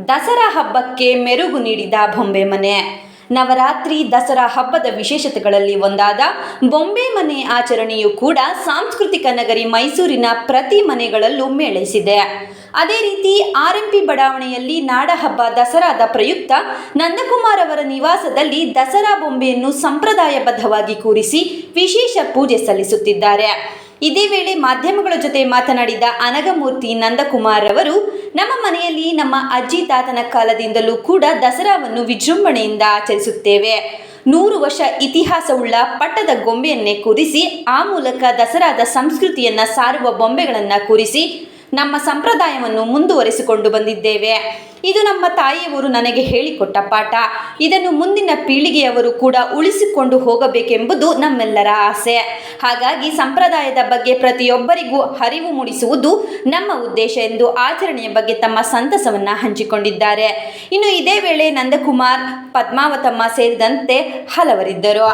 ದಸರಾ ಹಬ್ಬಕ್ಕೆ ಮೆರುಗು ನೀಡಿದ ಬೊಂಬೆ ಮನೆ. ನವರಾತ್ರಿ ದಸರಾ ಹಬ್ಬದ ವಿಶೇಷತೆಗಳಲ್ಲಿ ಒಂದಾದ ಬೊಂಬೆ ಮನೆ ಆಚರಣೆಯು ಕೂಡ ಸಾಂಸ್ಕೃತಿಕ ನಗರಿ ಮೈಸೂರಿನ ಪ್ರತಿ ಮನೆಗಳಲ್ಲೂ ಮೇಳೈಸಿದೆ. ಅದೇ ರೀತಿ ಆರ್ಎಂಪಿ ಬಡಾವಣೆಯಲ್ಲಿ ನಾಡಹಬ್ಬ ದಸರಾದ ಪ್ರಯುಕ್ತ ನಂದಕುಮಾರ್ ಅವರ ನಿವಾಸದಲ್ಲಿ ದಸರಾ ಬೊಂಬೆಯನ್ನು ಸಂಪ್ರದಾಯಬದ್ಧವಾಗಿ ಕೂರಿಸಿ ವಿಶೇಷ ಪೂಜೆ ಸಲ್ಲಿಸುತ್ತಿದ್ದಾರೆ. ಇದೇ ವೇಳೆ ಮಾಧ್ಯಮಗಳ ಜೊತೆ ಮಾತನಾಡಿದ ಅನಗಮೂರ್ತಿ ನಂದಕುಮಾರ್ ಅವರು, ನಮ್ಮ ಮನೆಯಲ್ಲಿ ನಮ್ಮ ಅಜ್ಜಿ ತಾತನ ಕಾಲದಿಂದಲೂ ಕೂಡ ದಸರಾವನ್ನು ವಿಜೃಂಭಣೆಯಿಂದ ಆಚರಿಸುತ್ತೇವೆ. 100 ವರ್ಷ ಇತಿಹಾಸವುಳ್ಳ ಪಟ್ಟದ ಗೊಂಬೆಯನ್ನೇ ಕೂರಿಸಿ ಆ ಮೂಲಕ ದಸರಾದ ಸಂಸ್ಕೃತಿಯನ್ನು ಸಾರುವ ಬೊಂಬೆಗಳನ್ನು ಕೂರಿಸಿ ನಮ್ಮ ಸಂಪ್ರದಾಯವನ್ನು ಮುಂದುವರಿಸಿಕೊಂಡು ಬಂದಿದ್ದೇವೆ. ಇದು ನಮ್ಮ ತಾಯಿಯವರು ನನಗೆ ಹೇಳಿಕೊಟ್ಟ ಪಾಠ. ಇದನ್ನು ಮುಂದಿನ ಪೀಳಿಗೆಯವರು ಕೂಡ ಉಳಿಸಿಕೊಂಡು ಹೋಗಬೇಕೆಂಬುದು ನಮ್ಮೆಲ್ಲರ ಆಸೆ. ಹಾಗಾಗಿ ಸಂಪ್ರದಾಯದ ಬಗ್ಗೆ ಪ್ರತಿಯೊಬ್ಬರಿಗೂ ಅರಿವು ಮೂಡಿಸುವುದು ನಮ್ಮ ಉದ್ದೇಶ ಎಂದು ಆಚರಣೆಯ ಬಗ್ಗೆ ತಮ್ಮ ಸಂತಸವನ್ನು ಹಂಚಿಕೊಂಡಿದ್ದಾರೆ. ಇನ್ನು ಇದೇ ವೇಳೆ ನಂದಕುಮಾರ್, ಪದ್ಮಾವತಮ್ಮ ಸೇರಿದಂತೆ ಹಲವರಿದ್ದರು.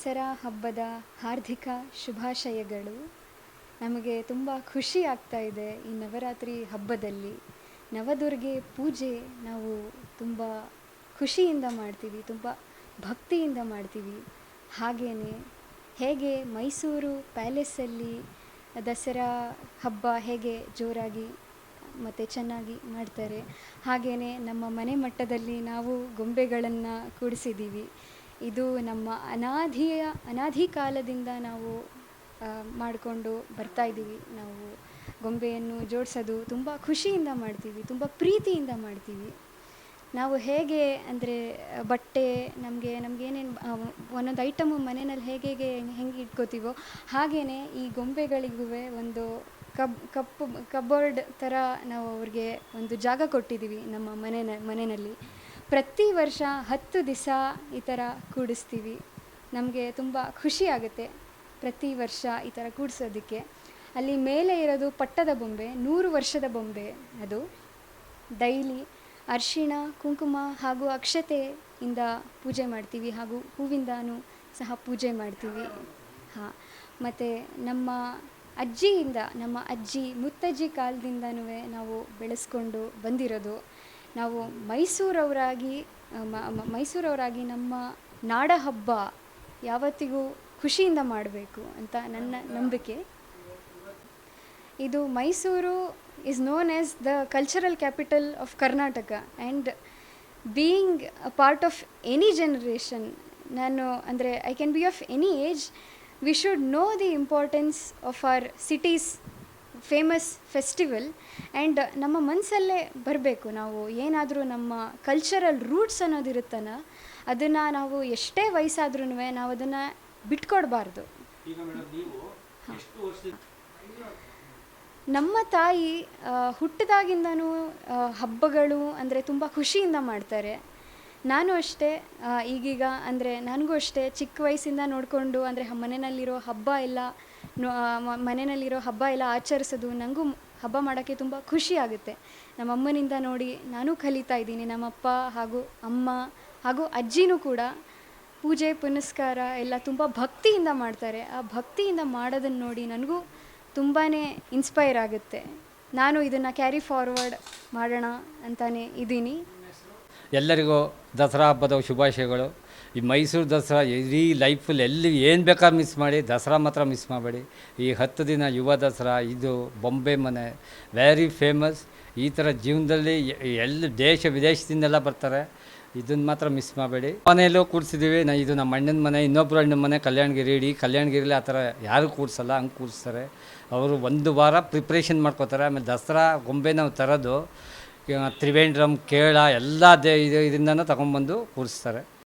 ದಸರಾ ಹಬ್ಬದ ಹಾರ್ದಿಕ ಶುಭಾಶಯಗಳು. ನಮಗೆ ತುಂಬ ಖುಷಿ ಆಗ್ತಾ ಇದೆ ಈ ನವರಾತ್ರಿ ಹಬ್ಬದಲ್ಲಿ. ನವದುರ್ಗೆ ಪೂಜೆ ನಾವು ತುಂಬ ಖುಷಿಯಿಂದ ಮಾಡ್ತೀವಿ, ತುಂಬ ಭಕ್ತಿಯಿಂದ ಮಾಡ್ತೀವಿ. ಹಾಗೆಯೇ ಹೇಗೆ ಮೈಸೂರು ಪ್ಯಾಲೇಸಲ್ಲಿ ದಸರಾ ಹಬ್ಬ ಹೇಗೆ ಜೋರಾಗಿ ಮತ್ತು ಚೆನ್ನಾಗಿ ಮಾಡ್ತಾರೆ, ಹಾಗೆಯೇ ನಮ್ಮ ಮನೆ ಮಟ್ಟದಲ್ಲಿ ನಾವು ಗೊಂಬೆಗಳನ್ನು ಕೂಡಿಸಿದ್ದೀವಿ. ಇದು ನಮ್ಮ ಅನಾದಿ ಕಾಲದಿಂದ ನಾವು ಮಾಡಿಕೊಂಡು ಬರ್ತಾಯಿದ್ದೀವಿ. ನಾವು ಗೊಂಬೆಯನ್ನು ಜೋಡಿಸೋದು ತುಂಬ ಖುಷಿಯಿಂದ ಮಾಡ್ತೀವಿ, ತುಂಬ ಪ್ರೀತಿಯಿಂದ ಮಾಡ್ತೀವಿ. ನಾವು ಹೇಗೆ ಅಂದರೆ ಬಟ್ಟೆ ನಮಗೇನೇನು ಒಂದೊಂದು ಐಟಮು ಮನೆಯಲ್ಲಿ ಹೆಂಗೆ ಇಟ್ಕೋತೀವೋ ಹಾಗೆಯೇ ಈ ಗೊಂಬೆಗಳಿಗೂ ಒಂದು ಕಬೋರ್ಡ್ ಥರ ನಾವು ಅವ್ರಿಗೆ ಒಂದು ಜಾಗ ಕೊಟ್ಟಿದ್ದೀವಿ ನಮ್ಮ ಮನೆಯಲ್ಲಿ. ಪ್ರತಿ ವರ್ಷ 10 ದಿವಸ ಈ ಥರ ಕೂಡಿಸ್ತೀವಿ. ನಮಗೆ ತುಂಬ ಖುಷಿ ಆಗುತ್ತೆ ಪ್ರತಿ ವರ್ಷ ಈ ಥರ ಕೂಡಿಸೋದಕ್ಕೆ. ಅಲ್ಲಿ ಮೇಲೆ ಇರೋದು ಪಟ್ಟದ ಬೊಂಬೆ, 100 ವರ್ಷದ ಬೊಂಬೆ. ಅದು ಡೈಲಿ ಅರಿಶಿಣ ಕುಂಕುಮ ಹಾಗೂ ಅಕ್ಷತೆಯಿಂದ ಪೂಜೆ ಮಾಡ್ತೀವಿ, ಹಾಗೂ ಹೂವಿಂದನೂ ಸಹ ಪೂಜೆ ಮಾಡ್ತೀವಿ. ಹಾಂ, ಮತ್ತು ನಮ್ಮ ಅಜ್ಜಿ ಮುತ್ತಜ್ಜಿ ಕಾಲದಿಂದನೂ ನಾವು ಬೆಳೆಸ್ಕೊಂಡು ಬಂದಿರೋದು. ನಾವು ಮೈಸೂರವರಾಗಿ ನಮ್ಮ ನಾಡ ಹಬ್ಬ ಯಾವತ್ತಿಗೂ ಖುಷಿಯಿಂದ ಮಾಡಬೇಕು ಅಂತ ನನ್ನ ನಂಬಿಕೆ. ಇದು Mysuru is known as the cultural capital of Karnataka, and being a part of any generation, I can be of any age, we should know the importance of our city's famous festival, and ನಮ್ಮ ಮನಸ್ಸಲ್ಲೇ ಬರಬೇಕು. ನಾವು ಏನಾದರೂ ನಮ್ಮ cultural roots ಅನ್ನೋದಿರುತ್ತಲ್ಲ, ಅದನ್ನು ನಾವು ಎಷ್ಟೇ ವಯಸ್ಸಾದ್ರೂ ನಾವು ಅದನ್ನು ಬಿಟ್ಕೊಡ್ಬಾರ್ದು. ನಮ್ಮ ತಾಯಿ ಹುಟ್ಟಿದಾಗಿಂದನೂ ಹಬ್ಬಗಳು ಅಂದರೆ ತುಂಬ ಖುಷಿಯಿಂದ ಮಾಡ್ತಾರೆ. ನಾನು ಅಷ್ಟೇ, ಈಗೀಗ ಅಂದರೆ ನನಗೂ ಅಷ್ಟೇ ಚಿಕ್ಕ ವಯಸ್ಸಿಂದ ನೋಡಿಕೊಂಡು ಅಂದರೆ ಮನೆಯಲ್ಲಿರೋ ಹಬ್ಬ ಎಲ್ಲ ಆಚರಿಸೋದು, ನನಗೂ ಹಬ್ಬ ಮಾಡೋಕ್ಕೆ ತುಂಬ ಖುಷಿ ಆಗುತ್ತೆ. ನಮ್ಮ ಅಮ್ಮನಿಂದ ನೋಡಿ ನಾನು ಕಲಿತಾ ಇದ್ದೀನಿ. ನಮ್ಮಪ್ಪ ಹಾಗೂ ಅಮ್ಮ ಹಾಗೂ ಅಜ್ಜಿನೂ ಕೂಡ ಪೂಜೆ ಪುನಸ್ಕಾರ ಎಲ್ಲ ತುಂಬ ಭಕ್ತಿಯಿಂದ ಮಾಡ್ತಾರೆ. ಆ ಭಕ್ತಿಯಿಂದ ಮಾಡೋದನ್ನು ನೋಡಿ ನನಗೂ ತುಂಬಾ ಇನ್ಸ್ಪೈರ್ ಆಗುತ್ತೆ. ನಾನು ಇದನ್ನು ಕ್ಯಾರಿ ಫಾರ್ವರ್ಡ್ ಮಾಡೋಣ ಅಂತಲೇ ಇದ್ದೀನಿ. ಎಲ್ಲರಿಗೂ ದಸರಾ ಹಬ್ಬದ ಶುಭಾಶಯಗಳು. ಈ ಮೈಸೂರು ದಸರಾ ಇಡೀ ಲೈಫಲ್ಲಿ ಎಲ್ಲಿ ಏನು ಬೇಕಾದ್ರೂ ಮಿಸ್ ಮಾಡಿ, ದಸರಾ ಮಾತ್ರ ಮಿಸ್ ಮಾಡಬೇಡಿ. ಈ 10 ದಿನ ಯುವ ದಸರಾ, ಇದು ಬೊಂಬೆ ಮನೆ ವೆರಿ ಫೇಮಸ್. ಈ ಥರ ಜೀವನದಲ್ಲಿ ಎಲ್ಲಿ ದೇಶ ವಿದೇಶದಿಂದೆಲ್ಲ ಬರ್ತಾರೆ, ಇದನ್ನು ಮಾತ್ರ ಮಿಸ್ ಮಾಡಬೇಡಿ. ಮನೆಯಲ್ಲೂ ಕೂಡಿಸಿದ್ದೀವಿ. ಇದು ನಮ್ಮ ಅಣ್ಣನ ಮನೆ, ಇನ್ನೊಬ್ಬರು ಅಣ್ಣನ ಮನೆ ಕಲ್ಯಾಣಗಿರಿ. ಇಡೀ ಕಲ್ಯಾಣಗಿರಿಲಿ ಆ ಥರ ಯಾರೂ ಕೂಡಿಸಲ್ಲ, ಹಂಗೆ ಕೂಡಿಸ್ತಾರೆ. ಅವರು 1 ವಾರ ಪ್ರಿಪ್ರೇಷನ್ ಮಾಡ್ಕೋತಾರೆ. ಆಮೇಲೆ ದಸರಾ ಗೊಂಬೆ ನಾವು ತರೋದು ತ್ರಿವೇಂದ್ರಂ, ಕೇರಳ ಎಲ್ಲ ಇದರಿಂದನೂ ತೊಗೊಂಬಂದು ಕೂರಿಸ್ತಾರೆ.